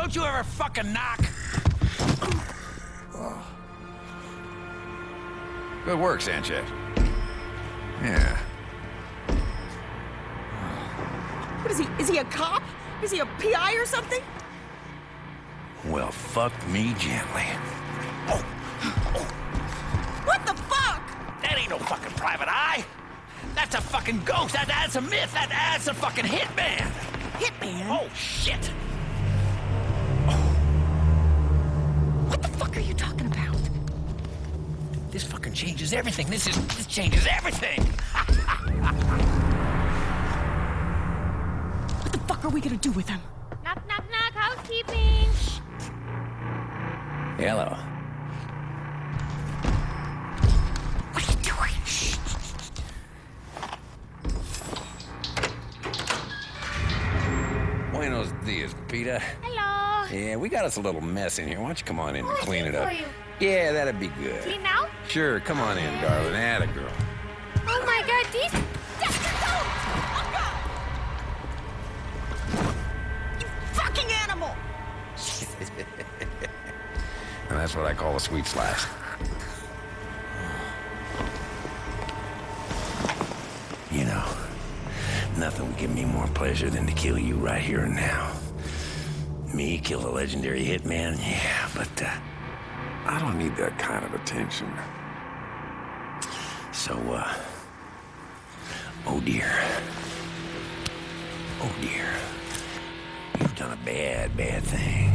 Don't you ever fucking knock? Good work, Sanchez. Yeah. What is he? Is he a cop? Is he a PI or something? Well, fuck me gently. What the fuck? That ain't no fucking private eye. That's a fucking ghost. That's a myth. That's a fucking hitman. Hitman? Oh, shit. What the fuck are you talking about? This fucking changes everything. This changes everything. What the fuck are we gonna do with him? Knock, knock, knock, housekeeping. Hello. What are you doing? Shh. Buenos dias, Peter. Hello. Yeah, we got us a little mess in here. Why don't you come on in and Oh, clean it for up? you. Yeah, that'd be good. Clean now? Sure, come on in, darling. Atta girl. Oh my god, these... You fucking animal! And that's what I call a sweet slice. You know, nothing would give me more pleasure than to kill you right here and now. Me kill a legendary hitman? Yeah, but I don't need that kind of attention. So, oh dear. Oh dear. You've done a bad, bad thing.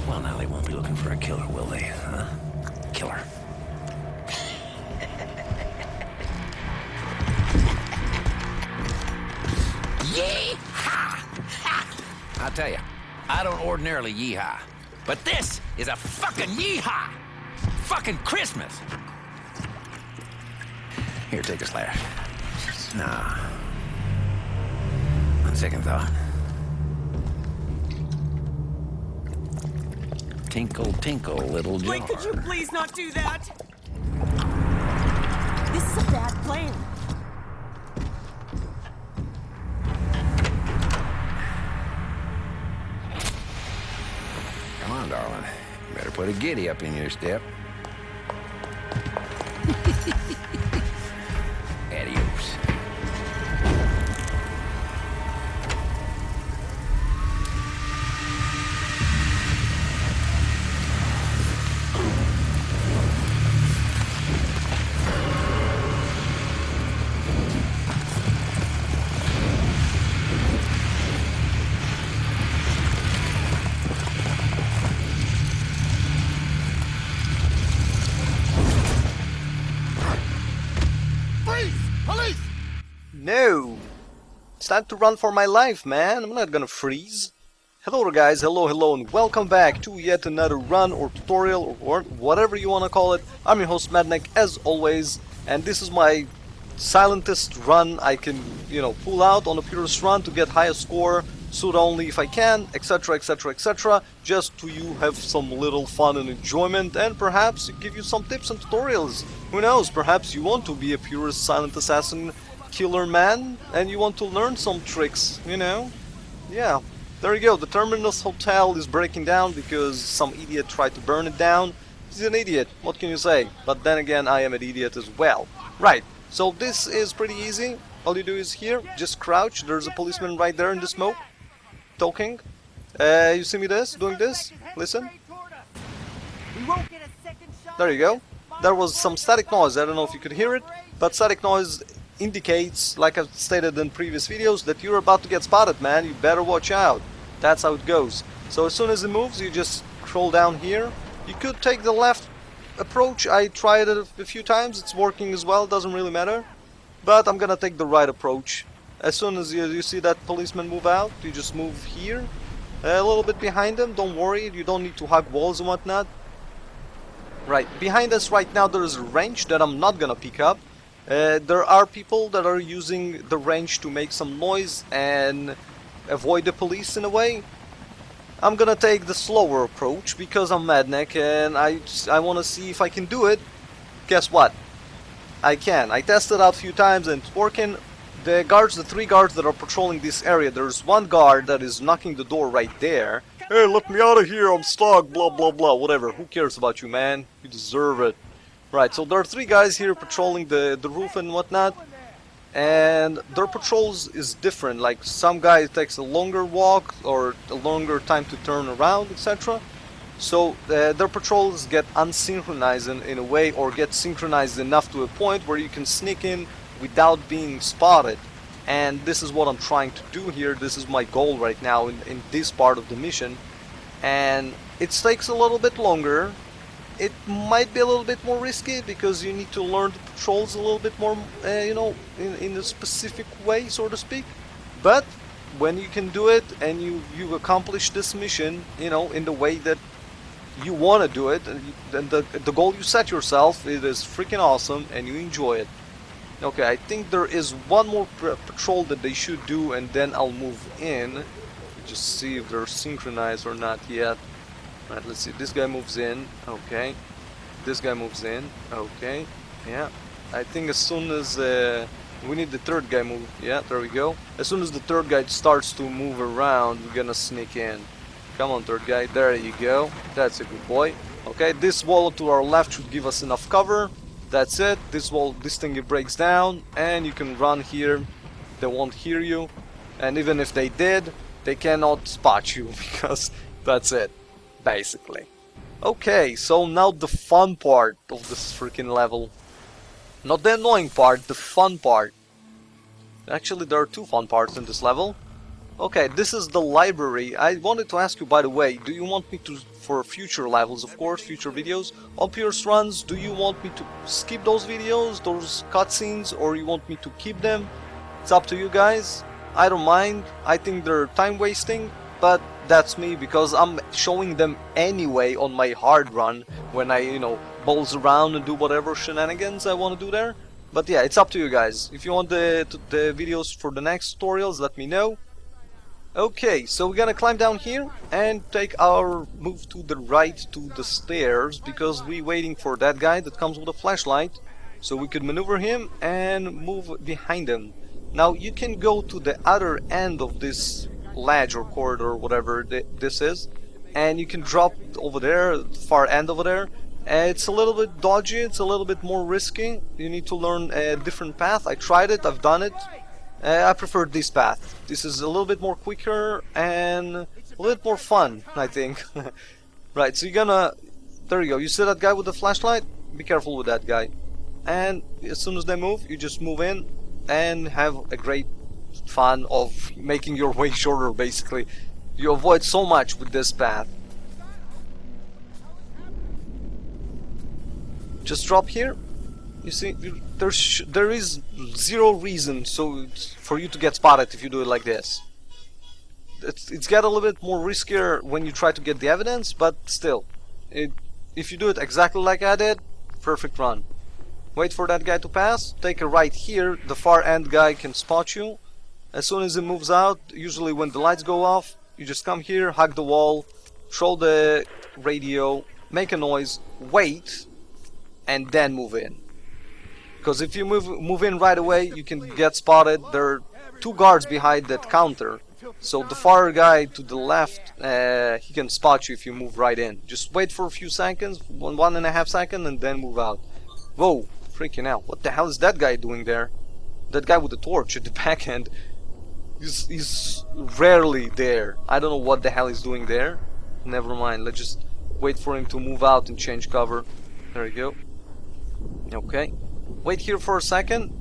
Well, now they won't be looking for a killer, will they, huh? Killer. Yee-haw! I'll tell you, I don't ordinarily yee-haw, but this is a fucking yee-haw! Fucking Christmas! Here, take a slash. Nah. On second thought. Tinkle, tinkle, little jar. Wait, could you please not do that? This is a bad plan. Come on, darling. You better put a giddy up in your step. Adios. No! It's time to run for my life, man. I'm not gonna freeze. Hello guys, hello, and welcome back to yet another run or tutorial or whatever you wanna call it. I'm your host Madnek as always, and this is my silentest run I can, pull out on a purist run to get highest score, suit only if I can, etc, etc, etc, just to you have some little fun and enjoyment, and perhaps give you some tips and tutorials. Who knows, perhaps you want to be a purist silent assassin killer man, and you want to learn some tricks, Yeah, there you go, the Terminus Hotel is breaking down because some idiot tried to burn it down. He's an idiot, what can you say? But then again, I am an idiot as well. Right, so this is pretty easy. All you do is here, just crouch, there's a policeman right there in the smoke, talking. You see me doing this? Listen. There you go. There was some static noise, I don't know if you could hear it, but static noise indicates, like I've stated in previous videos, that you're about to get spotted, man. You better watch out. That's how it goes. So as soon as it moves, you just scroll down here. You could take the left approach. I tried it a few times. It's working as well. Doesn't really matter. But I'm gonna take the right approach. As soon as you see that policeman move out, you just move here. A little bit behind him. Don't worry. You don't need to hug walls and whatnot. Right. Behind us right now there is a wrench that I'm not gonna pick up. There are people that are using the wrench to make some noise and avoid the police in a way. I'm gonna take the slower approach because I'm Madnek and I want to see if I can do it. Guess what? I can. I tested out a few times and it's working. the guards, the 3 guards that are patrolling this area, there's one guard that is knocking the door right there. Hey, let me out of here, I'm stuck, blah blah blah, whatever. Who cares about you, man? You deserve it. Right, so there are 3 guys here patrolling the roof and whatnot. And their patrols is different. Like, some guy takes a longer walk or a longer time to turn around, etc. So their patrols get unsynchronized in a way, or get synchronized enough to a point where you can sneak in without being spotted. And this is what I'm trying to do here. This is my goal right now in this part of the mission. And it takes a little bit longer. It might be a little bit more risky because you need to learn the patrols a little bit more, you know, in a specific way, so to speak. But when you can do it and you accomplish this mission, you know, in the way that you want to do it, and the goal you set yourself, it is freaking awesome and you enjoy it. Okay, I think there is one more patrol that they should do, and then I'll move in. Just see if they're synchronized or not yet. Right, let's see. This guy moves in. Okay. This guy moves in. Okay. Yeah. I think as soon as we need the 3rd guy move. Yeah, there we go. As soon as the 3rd guy starts to move around, we're gonna sneak in. Come on, 3rd guy. There you go. That's a good boy. Okay, this wall to our left should give us enough cover. That's it. This wall, this thing, it breaks down, and you can run here. They won't hear you, and even if they did, they cannot spot you because that's it. Basically. Okay, so now the fun part of this freaking level. Not the annoying part, the fun part. Actually, there are 2 fun parts in this level. Okay, this is the library. I wanted to ask you, by the way, do you want me to, for future levels, of course, future videos, on Purist runs, do you want me to skip those videos, those cutscenes, or you want me to keep them? It's up to you guys. I don't mind. I think they're time wasting. But that's me, because I'm showing them anyway on my hard run when I, you know, balls around and do whatever shenanigans I want to do there. But yeah, it's up to you guys. If you want the videos for the next tutorials, let me know. Okay, so we're gonna climb down here and take our move to the right to the stairs, because we're waiting for that guy that comes with a flashlight, so we could maneuver him and move behind him. Now you can go to the other end of this ledge or corridor, whatever this is, and you can drop over there, far end over there. It's a little bit dodgy, it's a little bit more risky. You need to learn a different path. I tried it, I've done it. I prefer this path. This is a little bit more quicker and a little bit more fun, I think. Right, so you're gonna... There you go, you see that guy with the flashlight? Be careful with that guy. And as soon as they move, you just move in and have a great fun of making your way shorter, basically. You avoid so much with this path. Just drop here. You see, there is 0 reason for you to get spotted if you do it like this. It's get a little bit more riskier when you try to get the evidence, but still, if you do it exactly like I did, perfect run. Wait for that guy to pass, take a right here, the far end guy can spot you. As soon as it moves out, usually when the lights go off, you just come here, hug the wall, throw the radio, make a noise, wait, and then move in. Because if you move in right away, you can get spotted. There are 2 guards behind that counter, so the far guy to the left, he can spot you if you move right in. Just wait for a few seconds, 1.5 seconds, and then move out. Whoa, freaking hell, what the hell is that guy doing there? That guy with the torch at the back end, he's rarely there. I don't know what the hell he's doing there. Never mind, let's just wait for him to move out and change cover. There you go. Okay. Wait here for a second.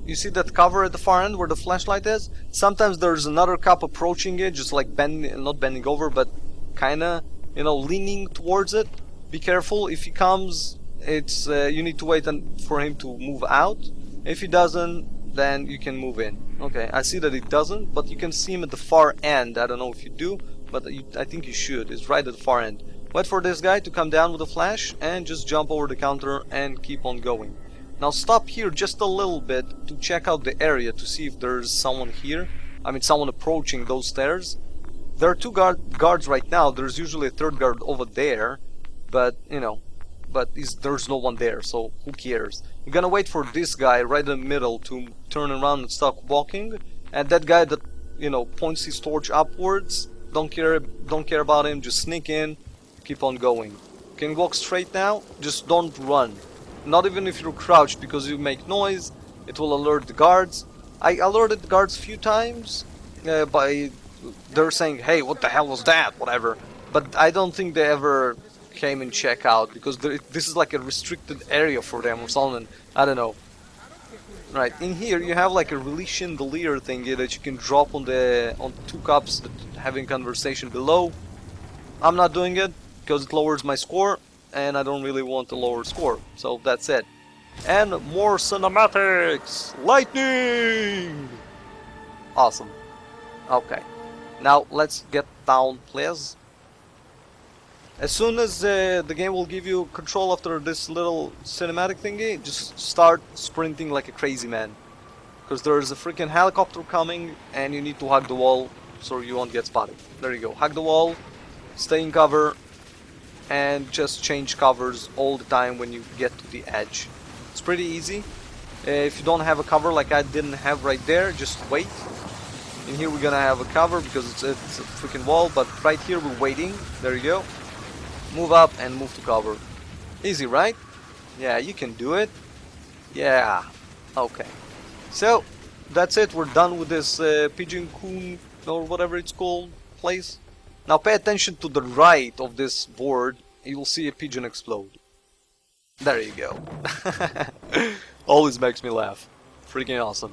You see that cover at the far end where the flashlight is? Sometimes there's another cop approaching it, just like not bending over, but kinda, you know, leaning towards it. Be careful. If he comes, it's you need to wait for him to move out. If he doesn't, then you can move in. Okay, I see that it doesn't, but you can see him at the far end. I don't know if you do, but I think you should. It's right at the far end. Wait for this guy to come down with a flash and just jump over the counter and keep on going. Now stop here just a little bit to check out the area to see if there's someone here. I mean, someone approaching those stairs. There are 2 guards right now. There's usually a 3rd guard over there, but you know, but there's no one there, so who cares? We're gonna wait for this guy right in the middle to turn around and start walking, and that guy that, you know, points his torch upwards, don't care about him, just sneak in, keep on going. Can you walk straight now? Just don't run. Not even if you're crouched, because you make noise, it will alert the guards. I alerted the guards a few times by they're saying, hey, what the hell was that, whatever, but I don't think they ever came and check out, because this is like a restricted area for them or something, I don't know. Right, in here you have like a release chandelier thingy that you can drop on two cups that having conversation below. I'm not doing it because it lowers my score, and I don't really want to lower score, so that's it. And more cinematics! Lightning! Awesome. Okay. Now let's get down, please. As soon as the game will give you control after this little cinematic thingy, just start sprinting like a crazy man. Because there's a freaking helicopter coming and you need to hug the wall so you won't get spotted. There you go. Hug the wall, stay in cover, and just change covers all the time when you get to the edge. It's pretty easy. If you don't have a cover like I didn't have right there, just wait. In here we're gonna have a cover because it's a freaking wall, but right here we're waiting. There you go. Move up and move to cover. Easy, right? Yeah, you can do it. Yeah. Okay. So, that's it. We're done with this pigeon coon or whatever it's called place. Now pay attention to the right of this board. You'll see a pigeon explode. There you go. Always makes me laugh. Freaking awesome.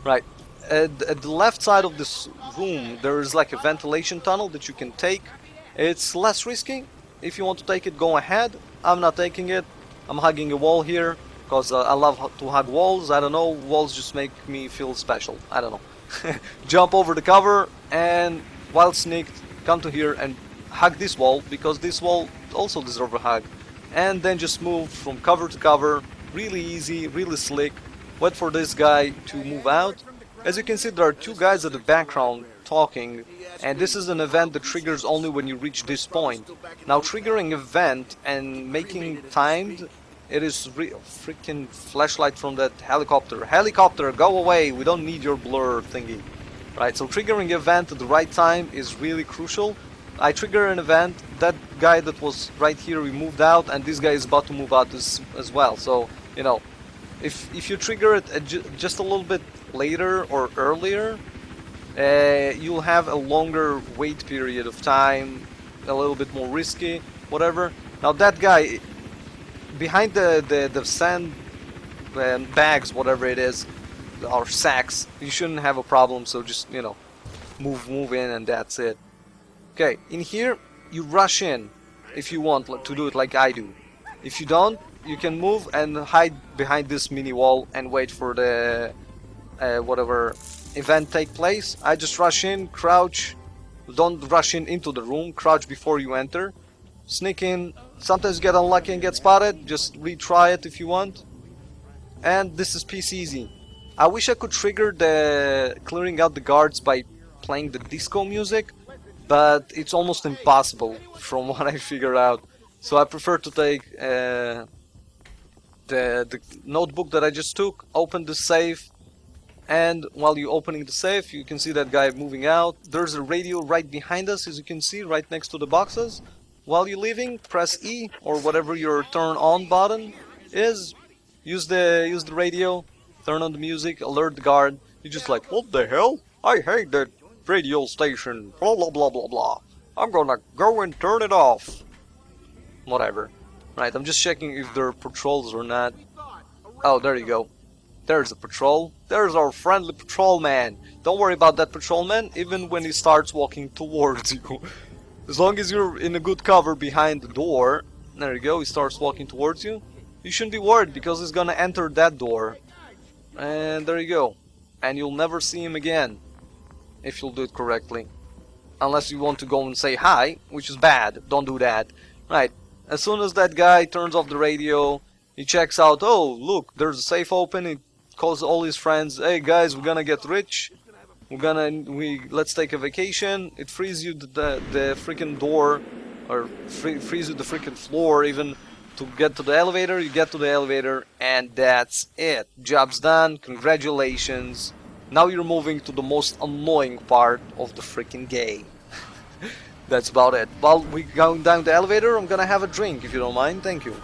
Right. At the left side of this room, there is like a ventilation tunnel that you can take. It's less risky. If you want to take it, go ahead. I'm not taking it. I'm hugging a wall here because I love to hug walls. I don't know, walls just make me feel special. I don't know. Jump over the cover and while sneaked, come to here and hug this wall because this wall also deserves a hug. And then just move from cover to cover. Really easy, really slick. Wait for this guy to move out. As you can see, there are two guys at the background talking, and this is an event that triggers only when you reach this point. Now triggering event and making timed, it is freaking flashlight from that helicopter. Helicopter, go away, we don't need your blur thingy. Right, so triggering event at the right time is really crucial. I trigger an event, that guy that was right here, we moved out, and this guy is about to move out as well. So, you know, if you trigger it just a little bit later or earlier, you'll have a longer wait period of time, a little bit more risky, whatever. Now that guy behind the sand bags, whatever it is, or sacks, you shouldn't have a problem. So just, you know, move in and that's it. Okay, in here you rush in if you want to do it like I do. If you don't, you can move and hide behind this mini wall and wait for the whatever event take place. I just rush in, crouch, don't rush into the room, crouch before you enter, sneak in, sometimes you get unlucky and get spotted, just retry it if you want, and this is piece easy. I wish I could trigger the clearing out the guards by playing the disco music, but it's almost impossible from what I figured out, so I prefer to take the notebook that I just took, open the safe, and while you're opening the safe, you can see that guy moving out. There's a radio right behind us, as you can see, right next to the boxes. While you're leaving, press E, or whatever your turn on button is. Use the radio, turn on the music, alert the guard. You're just like, what the hell? I hate that radio station, blah blah blah blah blah. I'm gonna go and turn it off. Whatever. Right, I'm just checking if there are patrols or not. Oh, there you go. There's a patrol. There's our friendly patrolman. Don't worry about that patrolman, even when he starts walking towards you. As long as you're in a good cover behind the door, there you go, he starts walking towards you. You shouldn't be worried because he's gonna enter that door. And there you go. And you'll never see him again, if you'll do it correctly. Unless you want to go and say hi, which is bad. Don't do that. Right. As soon as that guy turns off the radio, he checks out, oh, look, there's a safe open. He calls all his friends, hey guys, we're gonna get rich. Let's take a vacation. It frees you the freaking door, or frees you the freaking floor even, to get to the elevator, you get to the elevator, and that's it. Job's done, congratulations. Now you're moving to the most annoying part of the freaking game. That's about it. While we're going down the elevator, I'm gonna have a drink if you don't mind, thank you.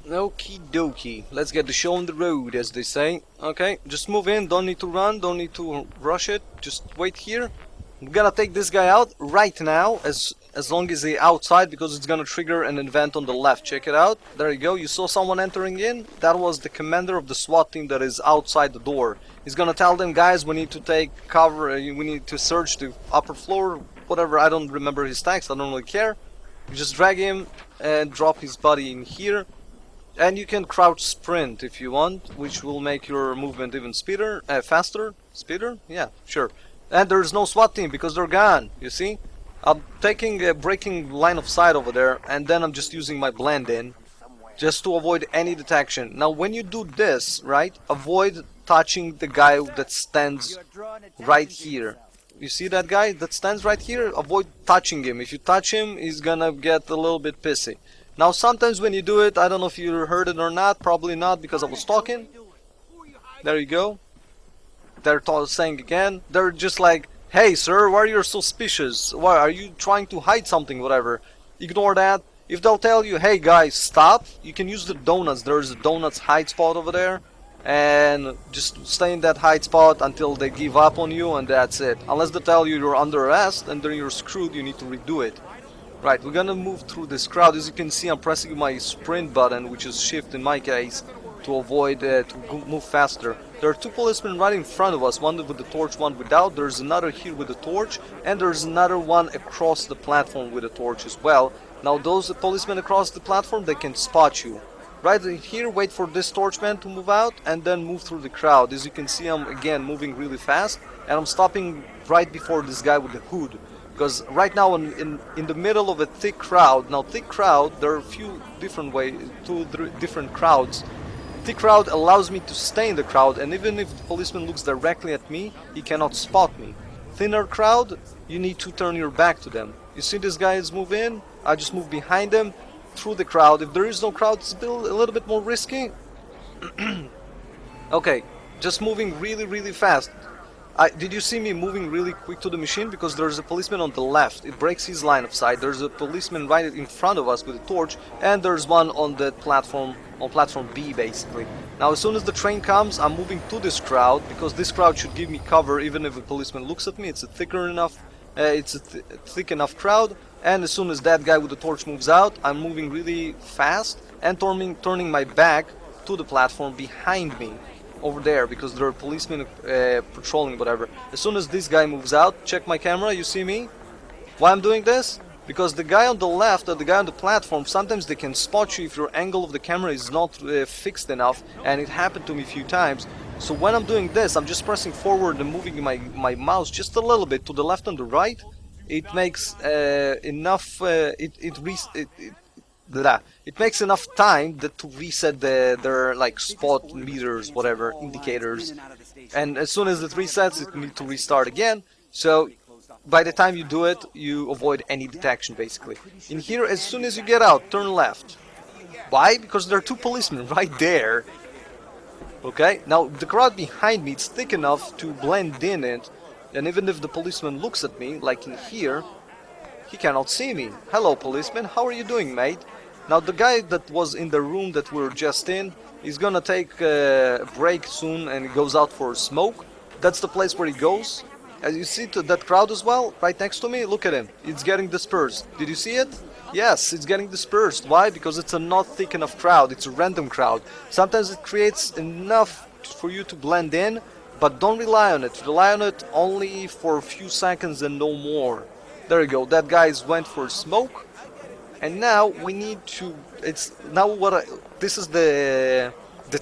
Okie dokie, let's get the show on the road, as they say. Okay, just move in, don't need to run, don't need to rush it, just wait here. I'm gonna take this guy out right now, as long as he's outside, because it's gonna trigger an event on the left. Check it out, there you go, you saw someone entering in? That was the commander of the SWAT team that is outside the door. He's gonna tell them, guys, we need to take cover, we need to search the upper floor, whatever, I don't remember his text, I don't really care. You just drag him and drop his body in here. And you can crouch sprint if you want, which will make your movement even faster. Speeder? Yeah, sure. And there's no SWAT team because they're gone, you see? I'm taking a breaking line of sight over there, and then I'm just using my blend in, just to avoid any detection. Now when you do this, right, avoid touching the guy that stands right here. You see that guy that stands right here? Avoid touching him. If you touch him, he's gonna get a little bit pissy. Now sometimes when you do it, I don't know if you heard it or not, probably not because I was talking. There you go. They're saying again, they're just like, hey sir, why are you suspicious? Why are you trying to hide something, whatever? Ignore that. If they'll tell you, hey guys, stop, you can use the donuts. There's a donuts hide spot over there. And just stay in that hide spot until they give up on you, and that's it. Unless they tell you you're under arrest and then you're screwed, you need to redo it. Right, we're gonna move through this crowd. As you can see, I'm pressing my sprint button, which is shift in my case, to avoid, move faster. There are two policemen right in front of us, one with the torch, one without. There's another here with the torch, and there's another one across the platform with a torch as well. Now those policemen across the platform, they can spot you. Right here, wait for this torchman to move out, and then move through the crowd. As you can see, I'm again moving really fast, and I'm stopping right before this guy with the hood. Because right now in the middle of a thick crowd, now thick crowd, there are a few different different crowds. Thick crowd allows me to stay in the crowd, and even if the policeman looks directly at me, he cannot spot me. Thinner crowd, you need to turn your back to them. You see this guy is moving in, I just move behind them, through the crowd. If there is no crowd, it's still a little bit more risky. Okay, just moving really fast. Did you see me moving really quick to the machine? Because there's a policeman on the left. It breaks his line of sight. There's a policeman right in front of us with a torch, and there's one on the platform, on platform B basically. Now as soon as the train comes, I'm moving to this crowd, because this crowd should give me cover even if a policeman looks at me. It's a thick enough crowd, and as soon as that guy with the torch moves out, I'm moving really fast and turning my back to the platform behind me. Over there, because there are policemen patrolling, whatever. As soon as this guy moves out, check my camera, you see me? Why I'm doing this? Because the guy on the left or the guy on the platform, sometimes they can spot you if your angle of the camera is not fixed enough, and it happened to me a few times. So when I'm doing this, I'm just pressing forward and moving my mouse just a little bit to the left and the right. It makes enough, it makes enough time to reset their like spot meters, whatever, indicators, and as soon as it resets, it needs to restart again. So by the time you do it, you avoid any detection basically. In here, as soon as you get out, turn left. Why? Because there are two policemen right there. Okay, now the crowd behind me, it's thick enough to blend in it, and even if the policeman looks at me, like in here, he cannot see me. Hello policeman, how are you doing, mate? Now the guy that was in the room that we were just in, he's gonna take a break soon and he goes out for a smoke. That's the place where he goes. As you see that crowd as well, right next to me, look at him. It's getting dispersed. Did you see it? Yes, it's getting dispersed. Why? Because it's a not thick enough crowd. It's a random crowd. Sometimes it creates enough for you to blend in, but don't rely on it. Rely on it only for a few seconds and no more. There you go. That guy's went for a smoke. And now we need to. This is the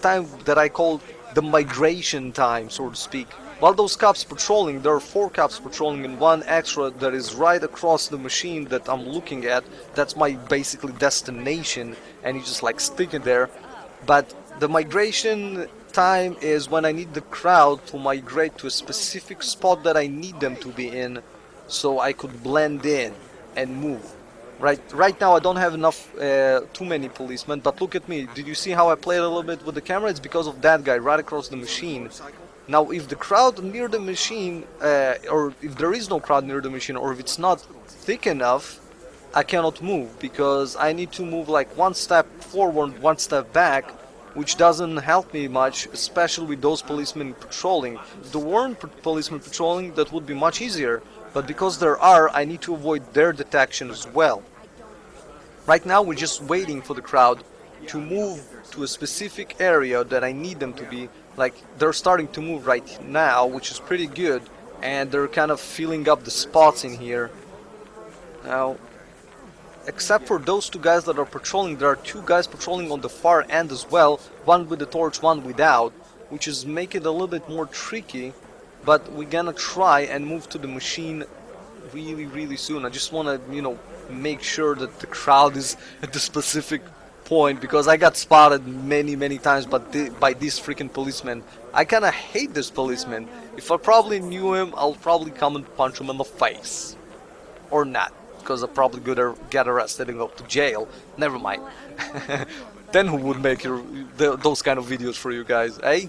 time that I call the migration time, so to speak. While those cops patrolling, there are 4 cops patrolling and 1 extra that is right across the machine that I'm looking at. That's my basically destination, and you just like stick it there. but the migration time is when I need the crowd to migrate to a specific spot that I need them to be in, so I could blend in and move. Right now I don't have enough, too many policemen, but look at me. Did you see how I played a little bit with the camera? It's because of that guy right across the machine. Now if the crowd near the machine, or if there is no crowd near the machine, or if it's not thick enough, I cannot move, because I need to move like one step forward, one step back, which doesn't help me much, especially with those policemen patrolling. If there weren't policemen patrolling, that would be much easier, but because there are, I need to avoid their detection as well. Right now we're just waiting for the crowd to move to a specific area that I need them to be. Like, they're starting to move right now, which is pretty good, and they're kind of filling up the spots in here. Now, except for those two guys that are patrolling, there are two guys patrolling on the far end as well, one with the torch, one without, which is making it a little bit more tricky, but we're gonna try and move to the machine really soon. I just wanna, you know, make sure that the crowd is at the specific point, because I got spotted many times by this freaking policeman. I kinda hate this policeman. If I probably knew him, I'll probably come and punch him in the face. Or not, because I'll probably get arrested and go to jail. Never mind. Then who would make those kind of videos for you guys, eh?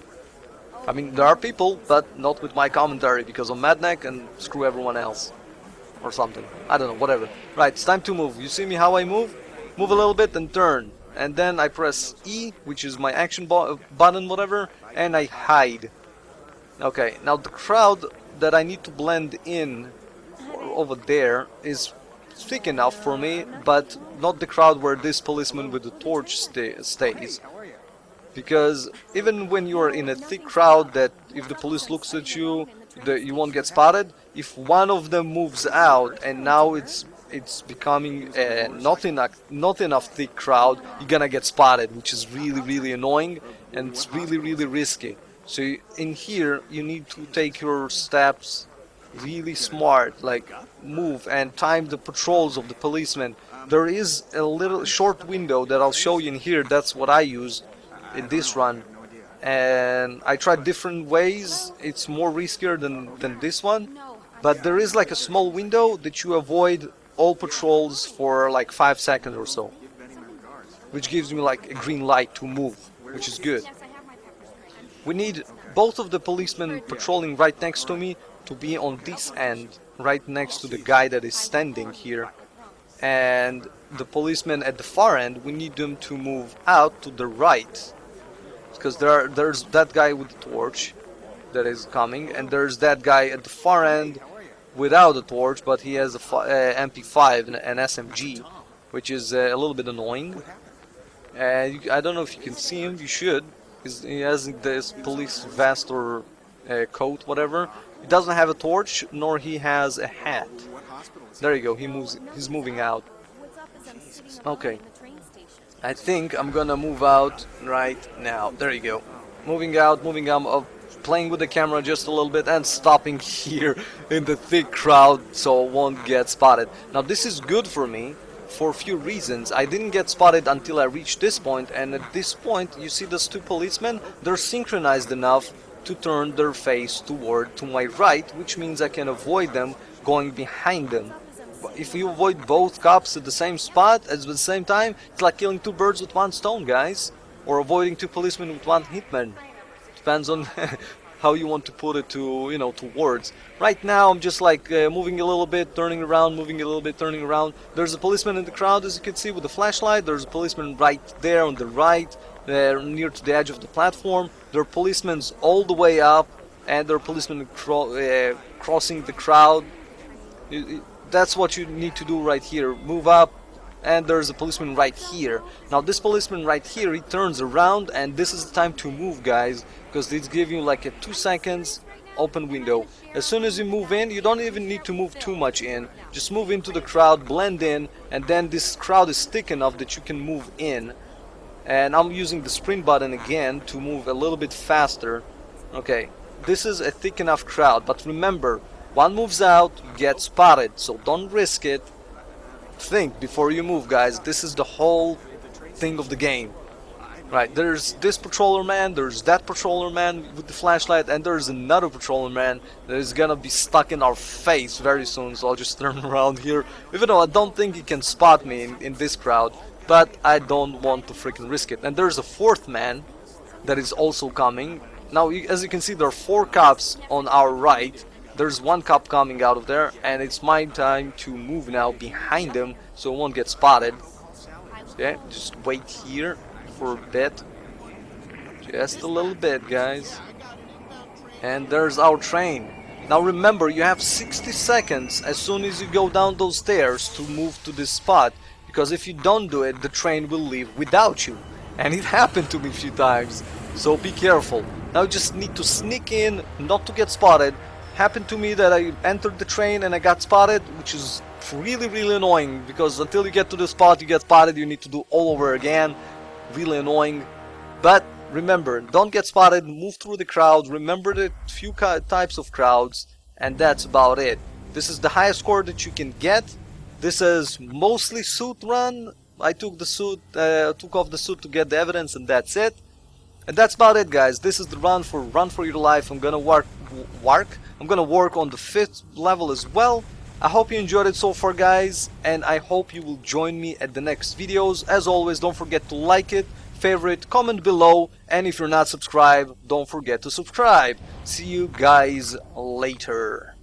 I mean, there are people, but not with my commentary, because I'm Madneck and screw everyone else. Or something. I don't know, whatever. Right, it's time to move. You see me how I move? Move a little bit and turn. And then I press E, which is my action button, whatever, and I hide. Okay, now the crowd that I need to blend in over there is thick enough for me, but not the crowd where this policeman with the torch stays. Because even when you're in a thick crowd that if the police looks at you, you won't get spotted. If one of them moves out and now it's becoming not enough thick crowd, you're gonna get spotted, which is really annoying, and it's really risky. So in here you need to take your steps really smart, like move and time the patrols of the policemen. There is a little short window that I'll show you in here. That's what I use in this run, and I tried different ways. It's more riskier than this one, but there is like a small window that you avoid all patrols for like 5 seconds or so, which gives me like a green light to move, which is good. We need both of the policemen patrolling right next to me to be on this end, right next to the guy that is standing here, and the policemen at the far end, we need them to move out to the right, because there's that guy with the torch that is coming, and there's that guy at the far end without a torch, but he has a MP5 and an SMG, which is a little bit annoying. And I don't know if you can see him. You should. He has this police vest or coat, whatever. He doesn't have a torch, nor he has a hat. There you go. He's moving out. Okay. I think I'm gonna move out right now. There you go. Moving out, playing with the camera just a little bit and stopping here in the thick crowd so I won't get spotted. Now this is good for me for a few reasons. I didn't get spotted until I reached this point, and at this point you see those two policemen, they're synchronized enough to turn their face to my right, which means I can avoid them going behind them. If you avoid both cops at the same spot at the same time, it's like killing two birds with one stone, guys, or avoiding two policemen with one hitman. Depends on how you want to put it to words. Right now I'm just like moving a little bit, turning around, moving a little bit, turning around. There's a policeman in the crowd, as you can see, with the flashlight. There's a policeman right there on the right, near to the edge of the platform. There are policemen all the way up, and there are policemen crossing the crowd. That's what you need to do right here. Move up, and there's a policeman right here. Now this policeman right here, he turns around, and this is the time to move, guys, because it's giving you like a 2 seconds open window. As soon as you move in, you don't even need to move too much in. Just move into the crowd, blend in, and then this crowd is thick enough that you can move in. And I'm using the sprint button again to move a little bit faster. Okay, this is a thick enough crowd, but remember, one moves out, you get spotted, so don't risk it. Think before you move, guys. This is the whole thing of the game. Right, there's this patroller man, there's that patroller man with the flashlight, and there's another patroller man that is gonna be stuck in our face very soon, so I'll just turn around here. Even though I don't think he can spot me in this crowd, but I don't want to freaking risk it. And there's a fourth man that is also coming. Now, as you can see, there are 4 cops on our right. There's 1 cop coming out of there, and it's my time to move now behind him so it won't get spotted. Yeah, just wait here for a bit. Just a little bit, guys. And there's our train. Now remember, you have 60 seconds as soon as you go down those stairs to move to this spot, because if you don't do it, the train will leave without you. And it happened to me a few times, so be careful. Now you just need to sneak in, not to get spotted. Happened to me that I entered the train and I got spotted, which is really annoying, because until you get to the spot you get spotted, you need to do all over again. Really annoying. But remember, don't get spotted, move through the crowd, remember the few types of crowds, and that's about it. This is the highest score that you can get. This is mostly suit run. I took the suit, took off the suit to get the evidence, and that's it. And that's about it, guys. This is the Run for Your Life. I'm gonna work on the 5th level as well. I hope you enjoyed it so far, guys, and I hope you will join me at the next videos. As always, don't forget to like it, favorite, comment below, and if you're not subscribed, don't forget to subscribe. See you guys later.